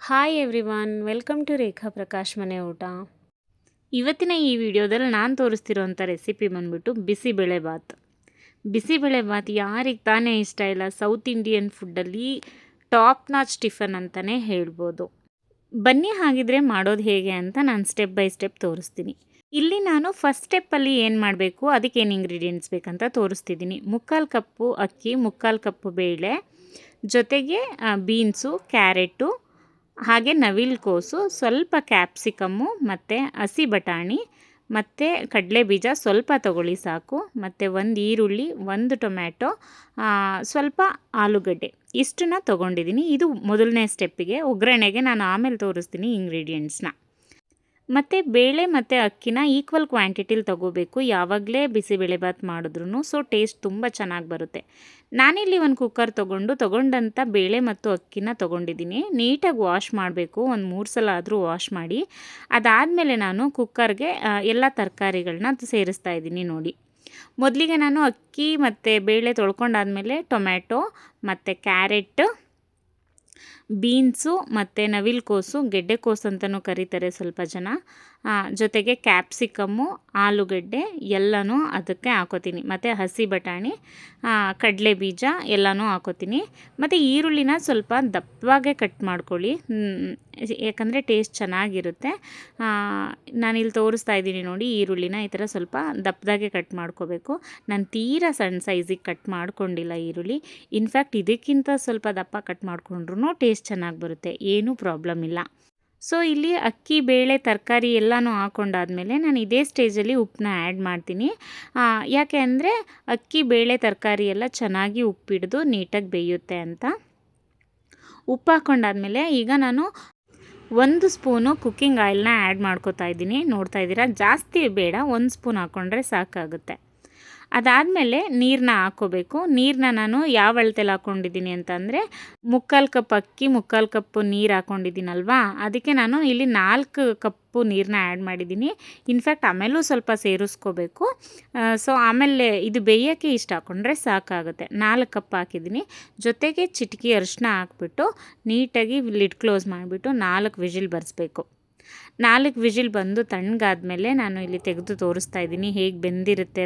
Hi everyone, welcome to ರೇಖಾ ಪ್ರಕಾಶ್ ಮನೆ ಊಟ. ಇವತ್ತಿನ ಈ ವಿಡಿಯೋದಲ್ಲಿ ನಾನು ತೋರಿಸ್ತಿರೋಂಥ ರೆಸಿಪಿ ಬಂದ್ಬಿಟ್ಟು ಬಿಸಿಬೇಳೆಬಾತ್. ಬಿಸಿಬೇಳೆಬಾತ್ ಯಾರಿಗೆ ತಾನೇ ಇಷ್ಟ ಇಲ್ಲ? ಸೌತ್ ಇಂಡಿಯನ್ ಫುಡ್ಡಲ್ಲಿ ಟಾಪ್ ನಾಚ್ ಟಿಫನ್ ಅಂತಲೇ ಹೇಳ್ಬೋದು. ಬನ್ನಿ ಹಾಗಿದ್ರೆ ಮಾಡೋದು ಹೇಗೆ ಅಂತ ನಾನು ಸ್ಟೆಪ್ ಬೈ ಸ್ಟೆಪ್ ತೋರಿಸ್ತೀನಿ. ಇಲ್ಲಿ ನಾನು ಫಸ್ಟ್ ಸ್ಟೆಪ್ಪಲ್ಲಿ ಏನು ಮಾಡಬೇಕು, ಅದಕ್ಕೆ ಏನು ಇಂಗ್ರೀಡಿಯೆಂಟ್ಸ್ ಬೇಕಂತ ತೋರಿಸ್ತಿದ್ದೀನಿ. 3/4 ಕಪ್ಪು ಅಕ್ಕಿ, 3/4 ಕಪ್ಪು ಬೇಳೆ, ಜೊತೆಗೆ ಬೀನ್ಸು, ಕ್ಯಾರೆಟು, ಹಾಗೆ ನವಿಲುಕೋಸು, ಸ್ವಲ್ಪ ಕ್ಯಾಪ್ಸಿಕಮ್ಮು ಮತ್ತು ಹಸಿ ಬಟಾಣಿ ಮತ್ತು ಕಡಲೆಬೀಜ ಸ್ವಲ್ಪ ತೊಗೊಳ್ಳಿ ಸಾಕು, ಮತ್ತು ಒಂದು ಈರುಳ್ಳಿ, ಒಂದು ಟೊಮ್ಯಾಟೊ, ಸ್ವಲ್ಪ ಆಲೂಗಡ್ಡೆ, ಇಷ್ಟನ್ನ ತೊಗೊಂಡಿದ್ದೀನಿ. ಇದು ಮೊದಲನೇ ಸ್ಟೆಪ್ಪಿಗೆ. ಒಗ್ಗರಣೆಗೆ ನಾನು ಆಮೇಲೆ ತೋರಿಸ್ತೀನಿ ಇಂಗ್ರೀಡಿಯೆಂಟ್ಸ್ನ. ಮತ್ತು ಬೇಳೆ ಮತ್ತು ಅಕ್ಕಿನ ಈಕ್ವಲ್ ಕ್ವಾಂಟಿಟಿಲಿ ತೊಗೋಬೇಕು ಯಾವಾಗಲೇ ಬಿಸಿಬೇಳೆಬಾತ್ ಮಾಡಿದ್ರೂ. ಸೊ ಟೇಸ್ಟ್ ತುಂಬ ಚೆನ್ನಾಗಿ ಬರುತ್ತೆ. ನಾನಿಲ್ಲಿ ಒಂದು ಕುಕ್ಕರ್ ತೊಗೊಂಡಂಥ ಬೇಳೆ ಮತ್ತು ಅಕ್ಕಿನ ತೊಗೊಂಡಿದ್ದೀನಿ. ನೀಟಾಗಿ ವಾಶ್ ಮಾಡಬೇಕು, ಒಂದು 3 ಸಲ ಆದರೂ ವಾಶ್ ಮಾಡಿ. ಅದಾದಮೇಲೆ ನಾನು ಕುಕ್ಕರ್ಗೆ ಎಲ್ಲ ತರಕಾರಿಗಳನ್ನ ಸೇರಿಸ್ತಾ ಇದ್ದೀನಿ ನೋಡಿ. ಮೊದಲಿಗೆ ನಾನು ಅಕ್ಕಿ ಮತ್ತು ಬೇಳೆ ತೊಳ್ಕೊಂಡಾದಮೇಲೆ ಟೊಮ್ಯಾಟೊ ಮತ್ತು ಕ್ಯಾರೆಟ್, ಬೀನ್ಸು ಮತ್ತು ನವಿಲುಕೋಸು, ಗೆಡ್ಡೆಕೋಸು ಅಂತಲೂ ಕರೀತಾರೆ ಸ್ವಲ್ಪ ಜನ, ಜೊತೆಗೆ ಕ್ಯಾಪ್ಸಿಕಮ್ಮು, ಆಲೂಗಡ್ಡೆ ಎಲ್ಲನೂ ಅದಕ್ಕೆ ಹಾಕೋತೀನಿ, ಮತ್ತು ಹಸಿ ಬಟಾಣಿ, ಕಡಲೆಬೀಜ ಎಲ್ಲನೂ ಹಾಕೋತೀನಿ. ಮತ್ತು ಈರುಳ್ಳಿನ ಸ್ವಲ್ಪ ದಪ್ಪವಾಗೇ ಕಟ್ ಮಾಡ್ಕೊಳ್ಳಿ, ಯಾಕಂದರೆ ಟೇಸ್ಟ್ ಚೆನ್ನಾಗಿರುತ್ತೆ. ನಾನಿಲ್ಲಿ ತೋರಿಸ್ತಾ ಇದ್ದೀನಿ ನೋಡಿ, ಈರುಳ್ಳಿನ ಈ ಥರ ಸ್ವಲ್ಪ ದಪ್ಪದಾಗೆ ಕಟ್ ಮಾಡ್ಕೋಬೇಕು. ನಾನು ತೀರಾ ಸಣ್ಣ ಸೈಜಿಗೆ ಕಟ್ ಮಾಡ್ಕೊಂಡಿಲ್ಲ ಈರುಳ್ಳಿ. ಇನ್ಫ್ಯಾಕ್ಟ್ ಇದಕ್ಕಿಂತ ಸ್ವಲ್ಪ ದಪ್ಪ ಕಟ್ ಮಾಡಿಕೊಂಡ್ರೂ ಟೇಸ್ಟ್ ಚೆನ್ನಾಗಿ ಬರುತ್ತೆ, ಏನೂ ಪ್ರಾಬ್ಲಮ್ ಇಲ್ಲ. ಸೊ ಇಲ್ಲಿ ಅಕ್ಕಿ, ಬೇಳೆ, ತರಕಾರಿ ಎಲ್ಲನೂ ಹಾಕ್ಕೊಂಡಾದ್ಮೇಲೆ ನಾನು ಇದೇ ಸ್ಟೇಜಲ್ಲಿ ಉಪ್ಪನ್ನ ಆ್ಯಡ್ ಮಾಡ್ತೀನಿ. ಯಾಕೆ ಅಂದರೆ ಅಕ್ಕಿ, ಬೇಳೆ, ತರಕಾರಿ ಎಲ್ಲ ಚೆನ್ನಾಗಿ ಉಪ್ಪಿಡಿದು ನೀಟಾಗಿ ಬೇಯುತ್ತೆ ಅಂತ. ಉಪ್ಪು ಹಾಕ್ಕೊಂಡಾದ್ಮೇಲೆ ಈಗ ನಾನು 1 ಸ್ಪೂನು ಕುಕ್ಕಿಂಗ್ ಆಯಿಲ್ನ ಆ್ಯಡ್ ಮಾಡ್ಕೋತಾ ಇದ್ದೀನಿ. ನೋಡ್ತಾ ಇದ್ದೀರಾ, ಜಾಸ್ತಿ ಬೇಡ, 1 ಸ್ಪೂನ್ ಹಾಕ್ಕೊಂಡ್ರೆ ಸಾಕಾಗುತ್ತೆ. ಅದಾದಮೇಲೆ ನೀರನ್ನ ಹಾಕ್ಕೋಬೇಕು. ನೀರನ್ನ ನಾನು ಯಾವ ಅಳತೆಯಲ್ಲಿ ಹಾಕ್ಕೊಂಡಿದ್ದೀನಿ ಅಂತಂದರೆ 3/4 ಕಪ್ ಅಕ್ಕಿ, 3/4 ಕಪ್ಪು ನೀರು ಹಾಕ್ಕೊಂಡಿದ್ದೀನಲ್ವಾ, ಅದಕ್ಕೆ ನಾನು ಇಲ್ಲಿ 4 ಕಪ್ಪು ನೀರನ್ನ ಆ್ಯಡ್ ಮಾಡಿದ್ದೀನಿ. ಇನ್ಫ್ಯಾಕ್ಟ್ ಆಮೇಲೂ ಸ್ವಲ್ಪ ಸೇರಿಸ್ಕೋಬೇಕು. ಸೊ ಆಮೇಲೆ ಇದು ಬೇಯೋಕ್ಕೆ ಇಷ್ಟು ಹಾಕ್ಕೊಂಡ್ರೆ ಸಾಕಾಗುತ್ತೆ. 4 ಕಪ್ ಹಾಕಿದ್ದೀನಿ. ಜೊತೆಗೆ ಚಿಟಿಕೆ ಅರಿಶಿನ ಹಾಕ್ಬಿಟ್ಟು ನೀಟಾಗಿ ಲಿಡ್ ಕ್ಲೋಸ್ ಮಾಡಿಬಿಟ್ಟು 4 ವಿಜಿಲ್ ಬರಿಸ್ಬೇಕು. 4 ವಿಜಿಲ್ ಬಂದು ತಣ್ಣಗಾದ್ಮೇಲೆ ನಾನು ಇಲ್ಲಿ ತೆಗೆದು ತೋರಿಸ್ತಾ ಇದ್ದೀನಿ ಹೇಗೆ ಬೆಂದಿರುತ್ತೆ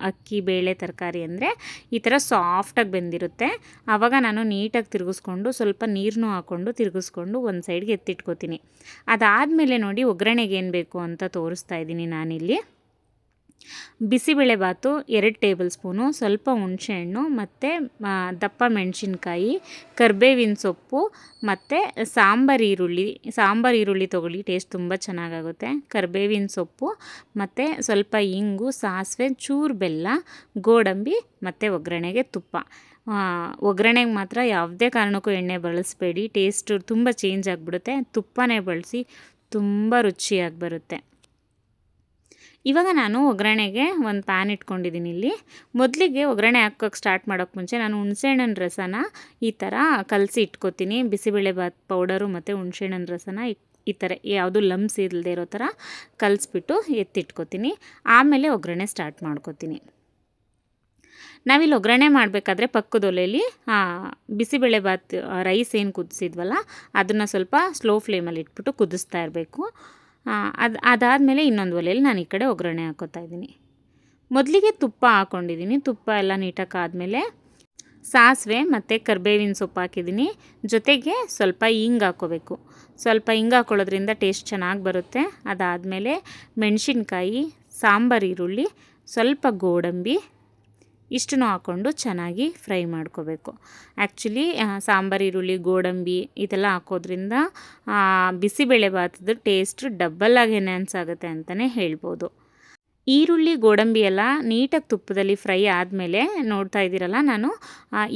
ಅಕ್ಕಿ, ಬೇಳೆ, ತರಕಾರಿ ಅಂದರೆ ಈ ಥರ ಸಾಫ್ಟಾಗಿ ಬೆಂದಿರುತ್ತೆ. ಆವಾಗ ನಾನು ನೀಟಾಗಿ ತಿರುಗಿಸ್ಕೊಂಡು ಸ್ವಲ್ಪ ನೀರನ್ನೂ ಹಾಕ್ಕೊಂಡು ತಿರುಗಿಸ್ಕೊಂಡು ಒಂದು ಸೈಡ್ಗೆ ಎತ್ತಿಟ್ಕೋತೀನಿ. ಅದಾದಮೇಲೆ ನೋಡಿ ಒಗ್ಗರಣೆಗೆ ಏನು ಬೇಕು ಅಂತ ತೋರಿಸ್ತಾ ಇದ್ದೀನಿ ನಾನಿಲ್ಲಿ. ಬಿಸಿಬೇಳೆಬಾತು 2 ಟೇಬಲ್ ಸ್ಪೂನು, ಸ್ವಲ್ಪ ಹುಣಸೆಹಣ್ಣು ಮತ್ತು ದಪ್ಪ ಮೆಣಸಿನ್ಕಾಯಿ, ಕರಿಬೇವಿನ ಸೊಪ್ಪು ಮತ್ತು ಸಾಂಬಾರು ಈರುಳ್ಳಿ ತೊಗೊಳ್ಳಿ, ಟೇಸ್ಟ್ ತುಂಬ ಚೆನ್ನಾಗಾಗುತ್ತೆ. ಕರಿಬೇವಿನ ಸೊಪ್ಪು ಮತ್ತು ಸ್ವಲ್ಪ ಇಂಗು, ಸಾಸಿವೆ, ಚೂರು ಬೆಲ್ಲ, ಗೋಡಂಬಿ ಮತ್ತು ಒಗ್ಗರಣೆಗೆ ತುಪ್ಪ. ಒಗ್ಗರಣೆಗೆ ಮಾತ್ರ ಯಾವುದೇ ಕಾರಣಕ್ಕೂ ಎಣ್ಣೆ ಬಳಸಬೇಡಿ, ಟೇಸ್ಟು ತುಂಬ ಚೇಂಜ್ ಆಗಿಬಿಡುತ್ತೆ. ತುಪ್ಪನೇ ಬಳಸಿ, ತುಂಬ ರುಚಿಯಾಗಿ ಬರುತ್ತೆ. ಇವಾಗ ನಾನು ಒಗ್ಗರಣೆಗೆ ಒಂದು ಪ್ಯಾನ್ ಇಟ್ಕೊಂಡಿದ್ದೀನಿ ಇಲ್ಲಿ. ಮೊದಲಿಗೆ ಒಗ್ಗರಣೆ ಹಾಕೋಕ್ಕೆ ಸ್ಟಾರ್ಟ್ ಮಾಡೋಕ್ಕೆ ಮುಂಚೆ ನಾನು ಹುಣಸೆಹಣ್ಣಿನ ರಸನ ಈ ಥರ ಕಲಸಿ ಇಟ್ಕೋತೀನಿ. ಬಿಸಿಬೇಳೆಬಾತ್ ಪೌಡರು ಮತ್ತು ಹುಣಸೆಹಣ್ಣಿನ ರಸನ ಈ ಥರ ಯಾವುದೂ ಲಮ್ಸ್ ಇಲ್ಲದೆ ಇರೋ ಥರ ಕಲಿಸ್ಬಿಟ್ಟು ಎತ್ತಿಟ್ಕೋತೀನಿ. ಆಮೇಲೆ ಒಗ್ಗರಣೆ ಸ್ಟಾರ್ಟ್ ಮಾಡ್ಕೋತೀನಿ. ನಾವಿಲ್ಲಿ ಒಗ್ಗರಣೆ ಮಾಡಬೇಕಾದ್ರೆ ಪಕ್ಕದ ಒಲೆಯಲ್ಲಿ ಬಿಸಿಬೇಳೆಬಾತ್ ರೈಸ್ ಏನು ಕುದಿಸಿದ್ವಲ್ಲ ಅದನ್ನು ಸ್ವಲ್ಪ ಸ್ಲೋ ಫ್ಲೇಮಲ್ಲಿ ಇಟ್ಬಿಟ್ಟು ಕುದಿಸ್ತಾ ಇರಬೇಕು. ಅದಾದಮೇಲೆ ಇನ್ನೊಂದು ಒಲೆಯಲ್ಲಿ ನಾನು ಈ ಕಡೆ ಒಗ್ಗರಣೆ ಹಾಕ್ಕೋತಾ ಇದ್ದೀನಿ. ಮೊದಲಿಗೆ ತುಪ್ಪ ಹಾಕ್ಕೊಂಡಿದ್ದೀನಿ. ತುಪ್ಪ ಎಲ್ಲ ನೀಟಾಗಿ ಆದಮೇಲೆ ಸಾಸಿವೆ ಮತ್ತು ಕರಿಬೇವಿನ ಸೊಪ್ಪು ಹಾಕಿದ್ದೀನಿ. ಜೊತೆಗೆ ಸ್ವಲ್ಪ ಹಿಂಗೆ ಹಾಕ್ಕೋಬೇಕು. ಸ್ವಲ್ಪ ಹಿಂಗೆ ಹಾಕ್ಕೊಳ್ಳೋದ್ರಿಂದ ಟೇಸ್ಟ್ ಚೆನ್ನಾಗಿ ಬರುತ್ತೆ. ಅದಾದಮೇಲೆ ಮೆಣಸಿನ್ಕಾಯಿ, ಸಾಂಬಾರು ಈರುಳ್ಳಿ, ಸ್ವಲ್ಪ ಗೋಡಂಬಿ ಇಷ್ಟನ್ನು ಹಾಕ್ಕೊಂಡು ಚೆನ್ನಾಗಿ ಫ್ರೈ ಮಾಡ್ಕೋಬೇಕು. ಆ್ಯಕ್ಚುಲಿ ಸಾಂಬಾರು ಈರುಳ್ಳಿ, ಗೋಡಂಬಿ ಇದೆಲ್ಲ ಹಾಕೋದ್ರಿಂದ ಬಿಸಿಬೇಳೆಬಾತದ ಟೇಸ್ಟ್ ಡಬ್ಬಲಾಗಿ ಎನ್ಹಾನ್ಸ್ ಆಗುತ್ತೆ ಅಂತಲೇ ಹೇಳ್ಬೋದು. ಈರುಳ್ಳಿ, ಗೋಡಂಬಿ ಎಲ್ಲ ನೀಟಾಗಿ ತುಪ್ಪದಲ್ಲಿ ಫ್ರೈ ಆದಮೇಲೆ ನೋಡ್ತಾ ಇದ್ದೀರಲ್ಲ, ನಾನು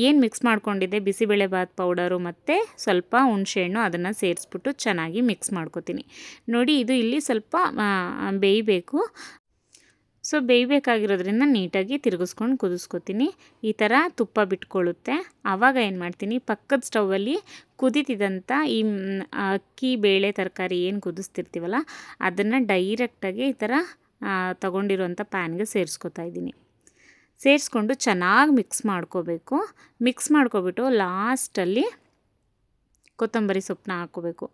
ಏನು ಮಿಕ್ಸ್ ಮಾಡ್ಕೊಂಡಿದ್ದೆ ಬಿಸಿಬೇಳೆಬಾತ್ ಪೌಡರು ಮತ್ತು ಸ್ವಲ್ಪ ಹುಣಸೆಹಣ್ಣು ಅದನ್ನು ಸೇರಿಸ್ಬಿಟ್ಟು ಚೆನ್ನಾಗಿ ಮಿಕ್ಸ್ ಮಾಡ್ಕೋತೀನಿ. ನೋಡಿ, ಇದು ಇಲ್ಲಿ ಸ್ವಲ್ಪ ಬೇಯಬೇಕು. ಸೊ ಬೇಯಬೇಕಾಗಿರೋದ್ರಿಂದ ನೀಟಾಗಿ ತಿರುಗಿಸ್ಕೊಂಡು ಕುದಿಸ್ಕೊತೀನಿ. ಈ ಥರ ತುಪ್ಪ ಬಿಟ್ಕೊಳ್ಳುತ್ತೆ. ಆವಾಗ ಏನು ಮಾಡ್ತೀನಿ, ಪಕ್ಕದ ಸ್ಟೌವಲ್ಲಿ ಕುದೀತಿದ್ದಂಥ ಈ ಅಕ್ಕಿ, ಬೇಳೆ, ತರಕಾರಿ ಏನು ಕುದಿಸ್ತಿರ್ತೀವಲ್ಲ ಅದನ್ನು ಡೈರೆಕ್ಟಾಗಿ ಈ ಥರ ತಗೊಂಡಿರೋಂಥ ಪ್ಯಾನ್ಗೆ ಸೇರಿಸ್ಕೊತಾ ಇದ್ದೀನಿ. ಸೇರಿಸ್ಕೊಂಡು ಚೆನ್ನಾಗಿ ಮಿಕ್ಸ್ ಮಾಡ್ಕೋಬೇಕು. ಮಿಕ್ಸ್ ಮಾಡ್ಕೊಬಿಟ್ಟು ಲಾಸ್ಟಲ್ಲಿ ಕೊತ್ತಂಬರಿ ಸೊಪ್ಪನ್ನ ಹಾಕ್ಕೋಬೇಕು,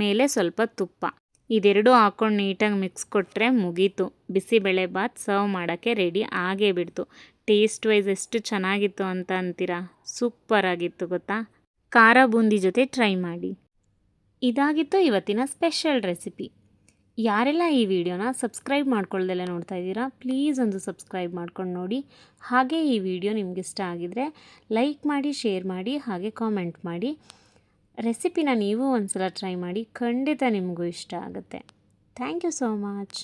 ಮೇಲೆ ಸ್ವಲ್ಪ ತುಪ್ಪ, ಇದೆರಡು ಹಾಕ್ಕೊಂಡು ನೀಟಾಗಿ ಮಿಕ್ಸ್ ಕೊಟ್ಟರೆ ಮುಗೀತು. ಬಿಸಿಬೇಳೆಬಾತ್ ಸರ್ವ್ ಮಾಡೋಕ್ಕೆ ರೆಡಿ ಆಗೇ ಬಿಡ್ತು. ಟೇಸ್ಟ್ ವೈಸ್ ಎಷ್ಟು ಚೆನ್ನಾಗಿತ್ತು ಅಂತ ಅಂತೀರಾ, ಸೂಪರಾಗಿತ್ತು ಗೊತ್ತಾ. ಖಾರ ಬೂಂದಿ ಜೊತೆ ಟ್ರೈ ಮಾಡಿ. ಇದಾಗಿತ್ತು ಇವತ್ತಿನ ಸ್ಪೆಷಲ್ ರೆಸಿಪಿ. ಯಾರೆಲ್ಲ ಈ ವಿಡಿಯೋನ ಸಬ್ಸ್ಕ್ರೈಬ್ ಮಾಡ್ಕೊಳ್ದೆಲ್ಲ ನೋಡ್ತಾ ಇದ್ದೀರಾ, ಪ್ಲೀಸ್ ಒಂದು ಸಬ್ಸ್ಕ್ರೈಬ್ ಮಾಡ್ಕೊಂಡು ನೋಡಿ. ಹಾಗೆ ಈ ವಿಡಿಯೋ ನಿಮ್ಗೆ ಇಷ್ಟ ಆಗಿದರೆ ಲೈಕ್ ಮಾಡಿ, ಶೇರ್ ಮಾಡಿ, ಹಾಗೆ ಕಾಮೆಂಟ್ ಮಾಡಿ. ರೆಸಿಪಿನ ನೀವು ಒಂದ್ಸಲ ಟ್ರೈ ಮಾಡಿ, ಖಂಡಿತ ನಿಮಗೂ ಇಷ್ಟ ಆಗುತ್ತೆ. Thank you so much.